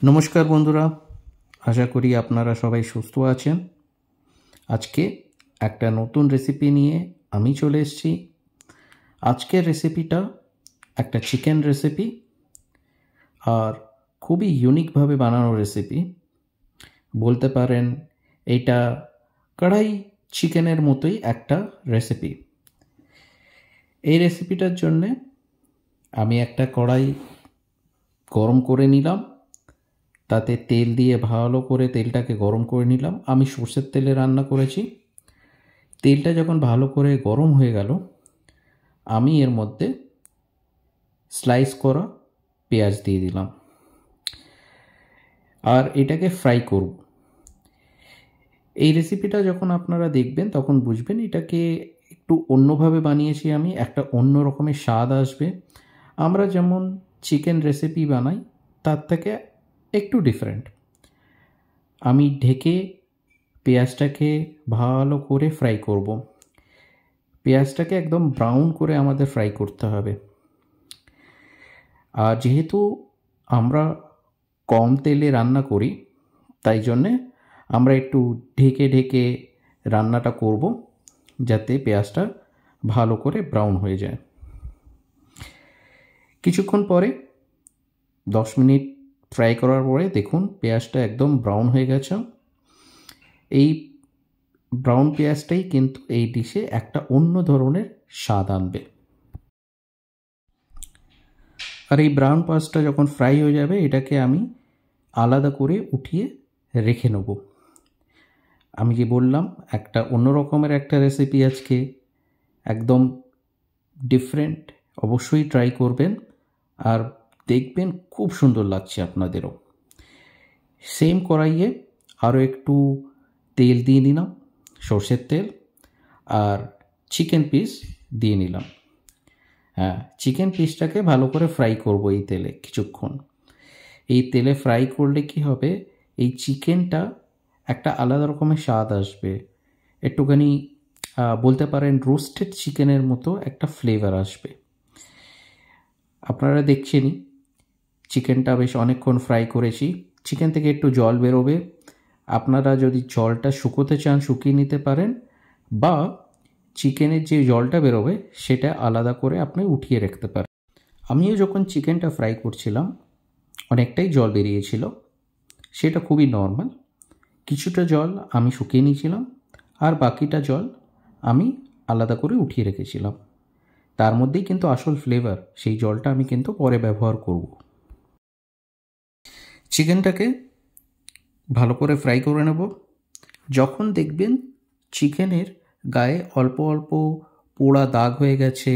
নমস্কার বন্ধুরা, আশা করি আপনারা সবাই সুস্থ আছেন। আজকে একটা নতুন রেসিপি নিয়ে আমি চলে এসেছি। আজকের রেসিপিটা একটা চিকেন রেসিপি, আর খুবই ইউনিকভাবে বানানো রেসিপি। বলতে পারেন এটা কড়াই চিকেনের মতোই একটা রেসিপি। এই রেসিপিটার জন্যে আমি একটা কড়াই গরম করে নিলাম, তাতে তেল দিয়ে ভালো করে তেলটাকে গরম করে নিলাম। আমি সর্ষের তেলে রান্না করেছি। তেলটা যখন ভালো করে গরম হয়ে গেল, আমি এর মধ্যে স্লাইস করা পেঁয়াজ দিয়ে দিলাম, আর এটাকে ফ্রাই করব। এই রেসিপিটা যখন আপনারা দেখবেন তখন বুঝবেন এটাকে একটু অন্যভাবে বানিয়েছি আমি, একটা অন্য রকমের স্বাদ আসবে। আমরা যেমন চিকেন রেসিপি বানাই তার থেকে একটু ডিফারেন্ট। আমি ঢেকে পেঁয়াজটাকে ভালো করে ফ্রাই করব। পেঁয়াজটাকে একদম ব্রাউন করে আমাদের ফ্রাই করতে হবে। আর যেহেতু আমরা কম তেলে রান্না করি, তাই জন্যে আমরা একটু ঢেকে ঢেকে রান্নাটা করব, যাতে পেঁয়াজটা ভালো করে ব্রাউন হয়ে যায়। কিছুক্ষণ পরে 10 মিনিট ফ্রাই করার পরে দেখুন পেঁয়াজটা একদম ব্রাউন হয়ে গেছে। এই ব্রাউন পেঁয়াজটাই কিন্তু এই ডিশে একটা অন্য ধরনের স্বাদ আনবে। আর এই ব্রাউন পেঁয়াজটা যখন ফ্রাই হয়ে যাবে, এটাকে আমি আলাদা করে উঠিয়ে রেখে নেব। আমি যে বললাম একটা অন্য রকমের একটা রেসিপি আজকে, একদম ডিফারেন্ট। অবশ্যই ট্রাই করবেন আর দেখবেন খুব সুন্দর লাগছে আপনাদেরও। সেম কড়াইয়ে আরও একটু তেল দিয়ে নিলাম, সর্ষের তেল, আর চিকেন পিস দিয়ে নিলাম। হ্যাঁ, চিকেন পিসটাকে ভালো করে ফ্রাই করব এই তেলে কিছুক্ষণ। এই তেলে ফ্রাই করলে কি হবে, এই চিকেনটা একটা আলাদা রকমের স্বাদ আসবে। একটুখানি বলতে পারেন রোস্টেড চিকেনের মতো একটা ফ্লেভার আসবে। আপনারা দেখছেনই চিকেনটা বেশ অনেকক্ষণ ফ্রাই করেছি। চিকেন থেকে একটু জল বেরোবে। আপনারা যদি জলটা শুকোতে চান শুকিয়ে নিতে পারেন, বা চিকেনের যে জলটা বেরোবে সেটা আলাদা করে আপনি উঠিয়ে রাখতে পারেন। আমিও যখন চিকেনটা ফ্রাই করছিলাম অনেকটাই জল বেরিয়েছিল, সেটা খুবই নর্মাল। কিছুটা জল আমি শুকিয়ে নিয়েছিলাম, আর বাকিটা জল আমি আলাদা করে উঠিয়ে রেখেছিলাম। তার মধ্যেই কিন্তু আসল ফ্লেভার, সেই জলটা আমি কিন্তু পরে ব্যবহার করব। চিকেনটাকে ভালো করে ফ্রাই করে নেব। যখন দেখবেন চিকেনের গায়ে অল্প অল্প পোড়া দাগ হয়ে গেছে,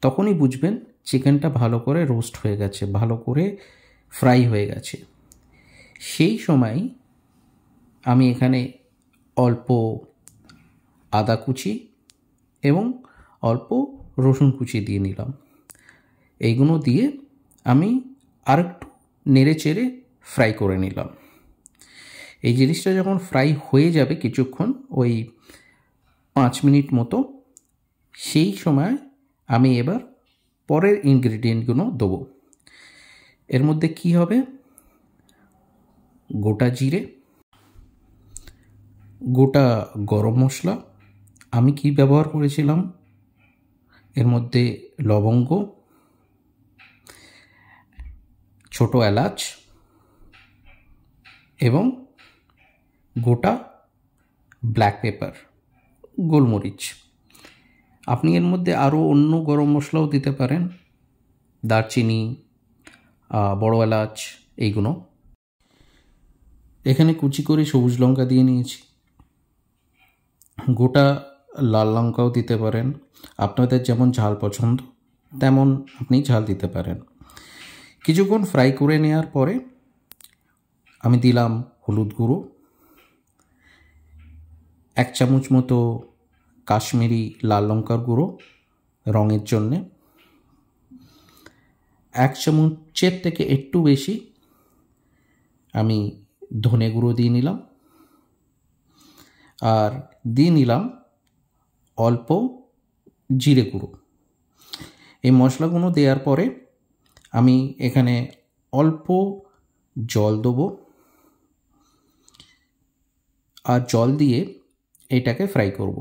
তখনই বুঝবেন চিকেনটা ভালো করে রোস্ট হয়ে গেছে, ভালো করে ফ্রাই হয়ে গেছে। সেই সময় আমি এখানে অল্প আদা কুচি এবং অল্প রসুন কুচি দিয়ে নিলাম। এইগুলো দিয়ে আমি আরেকটু নেড়ে চেড়ে ফ্রাই করে নিলাম। এই জিনিসটা যখন ফ্রাই হয়ে যাবে কিছুক্ষণ, ওই 5 মিনিট মতো, সেই সময় আমি এবার পরের ইনগ্রিডিয়েন্টগুলো দেবো। এর মধ্যে কি হবে, গোটা জিরে, গোটা গরম মশলা, আমি কি ব্যবহার করেছিলাম এর মধ্যে লবঙ্গ, ছোট এলাচ এবং গোটা ব্ল্যাক পেপার, গোলমরিচ। আপনি এর মধ্যে আরও অন্য গরম মশলাও দিতে পারেন, দারচিনি, বড় এলাচ, এইগুলো। এখানে কুচি করে সবুজ লঙ্কা দিয়ে নিয়েছি, গোটা লাল লঙ্কাও দিতে পারেন। আপনাদের যেমন ঝাল পছন্দ তেমন আপনি ঝাল দিতে পারেন। কিছুক্ষণ ফ্রাই করে নেওয়ার পরে আমি দিলাম হলুদ গুঁড়ো, 1 চামচ মতো কাশ্মীরি লাল লঙ্কার গুঁড়ো রঙের জন্যে, 1 চামচের থেকে একটু বেশি আমি ধনে গুঁড়ো দিয়ে নিলাম, আর দিয়ে নিলাম অল্প জিরে গুঁড়ো। এই মশলাগুলো দেওয়ার পরে আমি এখানে অল্প জল দেবো, আর জল দিয়ে এটাকে ফ্রাই করব।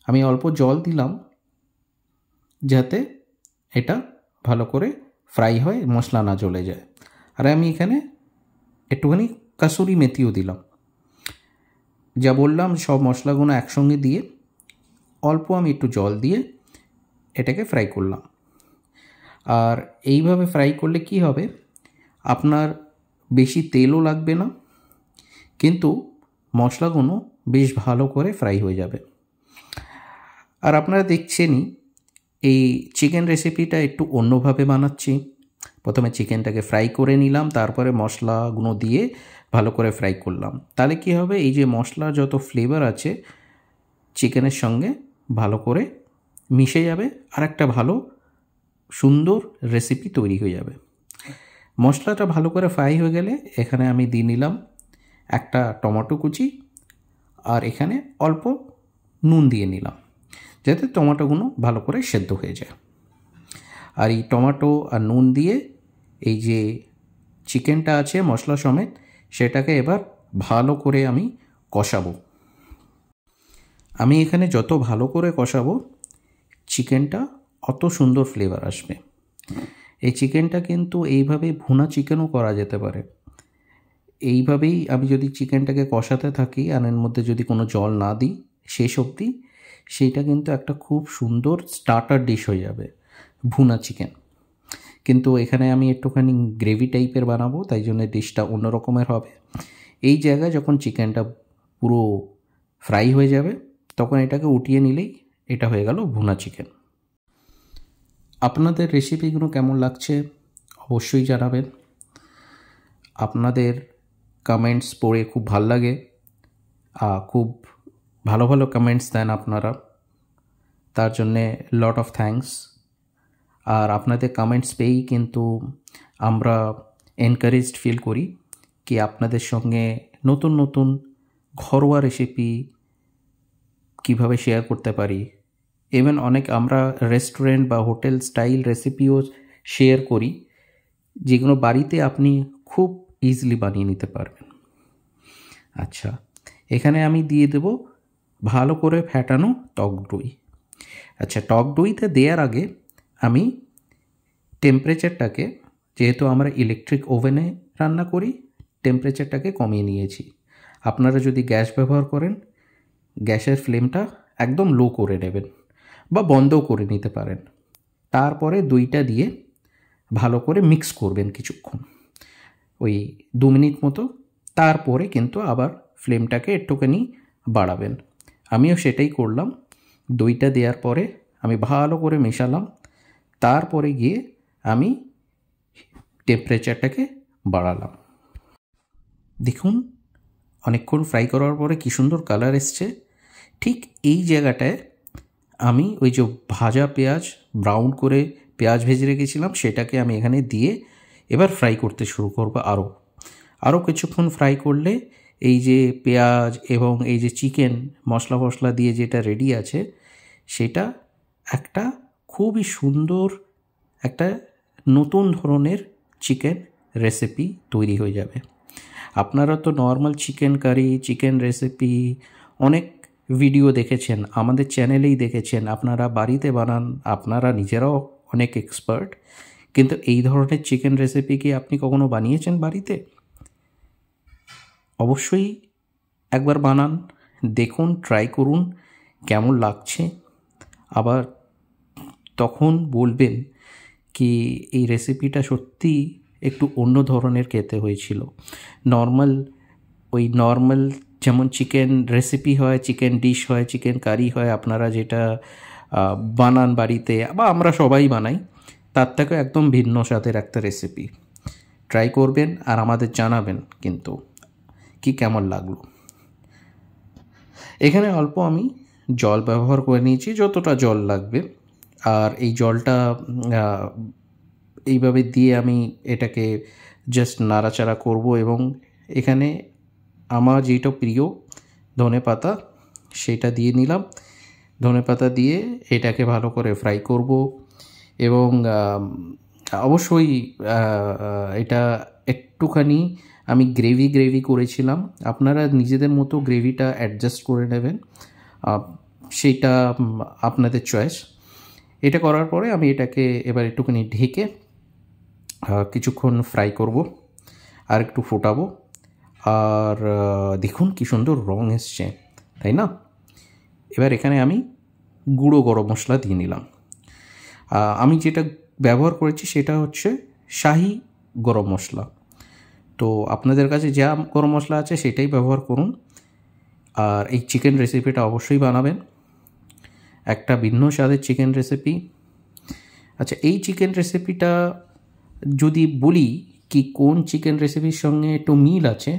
আমি অল্প জল দিলাম যাতে এটা ভালো করে ফ্রাই হয়, মশলা না জ্বলে যায়। আর আমি এখানে একটুখানি কাসুরি মেথিও দিলাম। যা বললাম সব মশলাগুলো একসঙ্গে দিয়ে অল্প আমি একটু জল দিয়ে এটাকে ফ্রাই করলাম। আর এইভাবে ফ্রাই করলে কি হবে, আপনার বেশি তেলও লাগবে না, কিন্তু মশলাগুলো বেশ ভালো করে ফ্রাই হয়ে যাবে। আর আপনারা দেখছেনই এই চিকেন রেসিপিটা একটু অন্যভাবে বানাচ্ছি। প্রথমে চিকেনটাকে ফ্রাই করে নিলাম, তারপরে মশলাগুলো দিয়ে ভালো করে ফ্রাই করলাম। তাহলে কি হবে, এই যে মশলার যত ফ্লেভার আছে চিকেনের সঙ্গে ভালো করে মিশে যাবে, আর একটা ভালো সুন্দর রেসিপি তৈরি হয়ে যাবে। মশলাটা ভালো করে ফ্রাই হয়ে গেলে এখানে আমি দিয়ে নিলাম একটা টমেটো কুচি, আর এখানে অল্প নুন দিয়ে নিলাম যাতে টমেটোগুলো ভালো করে সেদ্ধ হয়ে যায়। আর এই টমেটো আর নুন দিয়ে এই যে চিকেনটা আছে মশলা সমেত, সেটাকে এবার ভালো করে আমি কষাবো। আমি এখানে যত ভালো করে কষাবো চিকেনটা অত সুন্দর ফ্লেভার আসবে। এই চিকেনটা কিন্তু এইভাবে ভুনা চিকেনও করা যেতে পারে। এইভাবেই আমি যদি চিকেনটাকে কষাতে থাকি আর এর মধ্যে যদি কোনো জল না দিই শেষ অবধি, সেইটা কিন্তু একটা খুব সুন্দর স্টার্টার ডিশ হয়ে যাবে, ভুনা চিকেন। কিন্তু এখানে আমি একটুখানি গ্রেভি টাইপের বানাবো, তাই জন্য ডিশটা অন্য রকমের হবে। এই জায়গায় যখন চিকেনটা পুরো ফ্রাই হয়ে যাবে তখন এটাকে উঠিয়ে নিলেই এটা হয়ে গেল ভুনা চিকেন। আপনাদের রেসিপিগুলো কেমন লাগছে অবশ্যই জানাবেন। আপনাদের কমেন্টস পড়ে খুব ভাল লাগে, খুব ভালো ভালো কমেন্টস দেন আপনারা, তার জন্যে লট অফ থ্যাঙ্কস। আর আপনাদের কমেন্টস পেয়েই কিন্তু আমরা এনকারেজড ফিল করি কি আপনাদের সঙ্গে নতুন নতুন ঘরোয়া রেসিপি কীভাবে শেয়ার করতে পারি। ইভেন অনেক আমরা রেস্টুরেন্ট বা হোটেল স্টাইল রেসিপিও শেয়ার করি, যেগুলো বাড়িতে আপনি খুব ইজিলি বানিয়ে নিতে পারবেন। আচ্ছা, এখানে আমি দিয়ে দেব ভালো করে ফ্যাটানো টক দই। আচ্ছা, টক দইতে দেওয়ার আগে আমি টেম্পারেচারটাকে, যেহেতু আমরা ইলেকট্রিক ওভেনে রান্না করি, টেম্পারেচারটাকে কমিয়ে নিয়েছি। আপনারা যদি গ্যাস ব্যবহার করেন গ্যাসের ফ্লেমটা একদম লো করে নেবেন বা বন্ধও করে নিতে পারেন। তারপরে দইটা দিয়ে ভালো করে মিক্স করবেন কিছুক্ষণ, ওই 2 মিনিট মতো। তারপরে কিন্তু আবার ফ্লেমটাকে একটুখানি বাড়াবেন। আমিও সেটাই করলাম। দইটা দেওয়ার পরে আমি ভালো করে মেশালাম, তারপরে গিয়ে আমি টেম্পারেচারটাকে বাড়ালাম। দেখুন অনেকক্ষণ ফ্রাই করার পরে কী সুন্দর কালার এসছে। ঠিক এই জায়গাটায় আমি ওই যে ভাজা পেঁয়াজ, ব্রাউন করে পেঁয়াজ ভেজে রেখেছিলাম, সেটাকে আমি এখানে দিয়ে এবার ফ্রাই করতে শুরু করবো। আরও কিছুক্ষণ ফ্রাই করলে এই যে পেঁয়াজ এবং এই যে চিকেন মশলা দিয়ে যেটা রেডি আছে, সেটা একটা খুবই সুন্দর একটা নতুন ধরনের চিকেন রেসিপি তৈরি হয়ে যাবে। আপনারা তো normal chicken curry, chicken recipe অনেক ভিডিও দেখেছেন, আমাদের চ্যানেলেই দেখেছেন, আপনারা বাড়িতে বানান, আপনারা নিজেরাও অনেক এক্সপার্ট। কিন্তু এই ধরনের চিকেন রেসিপি কি আপনি কখনো বানিয়েছেন বাড়িতে? অবশ্যই একবার বানান, দেখুন, ট্রাই করুন কেমন লাগছে। আবার তখন বলবেন কি এই রেসিপিটা সত্যি একটু অন্য ধরনের খেতে হয়েছিল। নর্মাল যেমন চিকেন রেসিপি হয়, চিকেন ডিশ হয়, চিকেন কারি হয়, আপনারা যেটা বানান বাড়িতে বা আমরা সবাই বানাই, তার থেকে একদম ভিন্ন স্বাদের একটা রেসিপি। ট্রাই করবেন আর আমাদের জানাবেন কিন্তু কি কেমন লাগলো। এখানে অল্প আমি জল ব্যবহার করে নিয়েছি, যতটা জল লাগবে। আর এই জলটা এইভাবে দিয়ে আমি এটাকে জাস্ট নাড়াচাড়া করব। এবং এখানে আমার যেটা প্রিয় ধনেপাতা, সেটা দিয়ে নিলাম। ধনেপাতা দিয়ে এটাকে ভালো করে ফ্রাই করব। এবং অবশ্যই এটা একটুখানি আমি গ্রেভি করেছিলাম। আপনারা নিজেদের মতো গ্রেভিটা অ্যাডজাস্ট করে নেবেন, সেইটা আপনাদের চয়েস। এটা করার পরে আমি এটাকে এবার একটুখানি ঢেকে কিছুক্ষণ ফ্রাই করব, আর একটু ফোটাবো। আর দেখুন কি সুন্দর রং এসছে, তাই না? এবার এখানে আমি গুঁড়ো গরম মশলা দিয়ে নিলাম। আমি যেটা ব্যবহার করেছি সেটা হচ্ছে শাহি গরম মশলা। তো আপনাদের কাছে যা গরম মশলা আছে সেটাই ব্যবহার করুন। আর এই চিকেন রেসিপিটা অবশ্যই বানাবেন, একটা ভিন্ন স্বাদের চিকেন রেসিপি। আচ্ছা, এই চিকেন রেসিপিটা যদি বলি কি কোন চিকেন রেসিপির সঙ্গে একটু মিল আছে,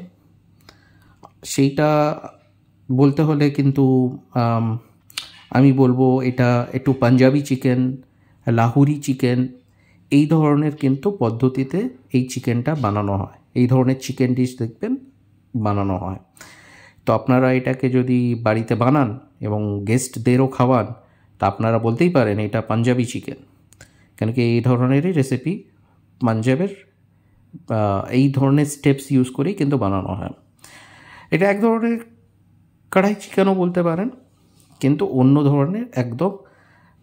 সেইটা বলতে হলে কিন্তু আমি বলবো এটা একটু পাঞ্জাবি চিকেন, লাহোরি চিকেন, এই ধরনের কিন্তু পদ্ধতিতে এই চিকেনটা বানানো হয়। এই ধরনের চিকেন ডিশ দেখবেন বানানো হয়। তো আপনারা এটাকে যদি বাড়িতে বানান এবং গেস্টদেরও খাওয়ান, তা আপনারা বলতেই পারেন এটা পাঞ্জাবি চিকেন, কেন কি এই ধরনেরই রেসিপি পাঞ্জাবের এই ধরনের স্টেপস ইউজ করেই কিন্তু বানানো হয়। এটা এক ধরনের কড়াই চিকেনও বলতে পারেন, কিন্তু অন্য ধরনের একদম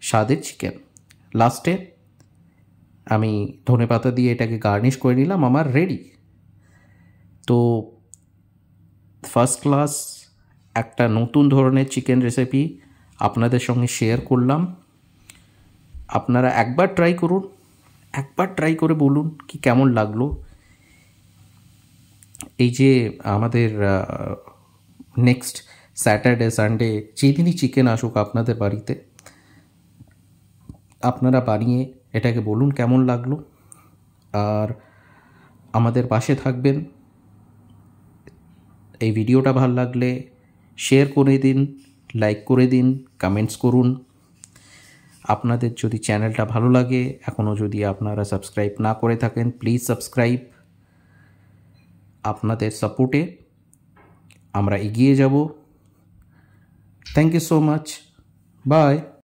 স্বাদের চিকেন। লাস্টে আমি ধনেপাতা দিয়ে এটাকে গার্নিশ করে নিলাম, আমার রেডি। তো ফার্স্ট ক্লাস একটা নতুন ধরনের চিকেন রেসিপি আপনাদের সঙ্গে শেয়ার করলাম। আপনারা একবার ট্রাই করুন, একবার ট্রাই করে বলুন কি কেমন লাগলো। এই যে আমাদের নেক্সট স্যাটারডে সানডে যেদিনই চিকেন আসুক আপনাদের বাড়িতে, আপনারা বানিয়ে এটাকে বলুন কেমন লাগলো, আর আমাদের পাশে থাকবেন। এই ভিডিওটা ভালো লাগলে শেয়ার করে দিন, লাইক করে দিন, কমেন্টস করুন। আপনাদের যদি চ্যানেলটা ভালো লাগে, এখনও যদি আপনারা সাবস্ক্রাইব না করে থাকেন, প্লিজ সাবস্ক্রাইব। আপনাদের সাপোর্টে আমরা এগিয়ে যাব। Thank you so much, by.